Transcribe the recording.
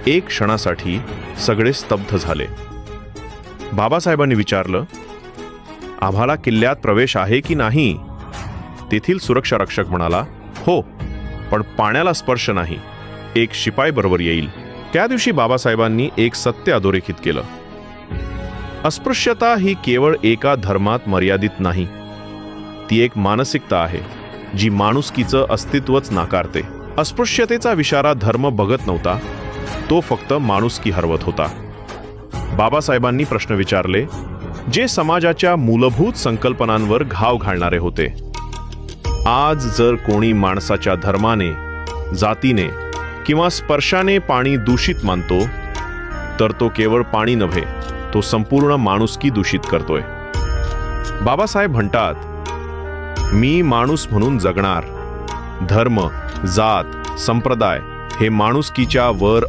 एक क्षणासाठी सगळे स्तब्ध झाले. बाबासाहेबांनी विचारलं, आम्हाला किल्ल्यात प्रवेश आहे की नाही? तेथील सुरक्षा रक्षक म्हणाला, हो, पण पाण्याला स्पर्श नाही. एक शिपाई बरोबर येईल. त्या दिवशी बाबासाहेबांनी एक सत्य अधोरेखित केलं. अस्पृश्यता ही केवळ एका धर्मात मर्यादित नाही. ती एक मानसिकता आहे जी माणुसकीचं अस्तित्वच नाकारते. अस्पृश्यतेचा विचारा धर्म बघत नव्हता, तो फक्त माणुसकी हरवत होता. बाबासाहेबांनी प्रश्न विचारले जे समाजाच्या मूलभूत संकल्पनांवर घाव घालणारे होते. आज जर कोणी माणसाच्या धर्माने, जातीने किंवा स्पर्शाने पाणी दूषित मानतो, तर तो केवळ पाणी नव्हे, तो संपूर्ण माणुसकी दूषित करतोय. बाबासाहेब म्हणतात, मी माणूस म्हणून जगणार. धर्म, जात, संप्रदाय हे माणुसकीच्या वर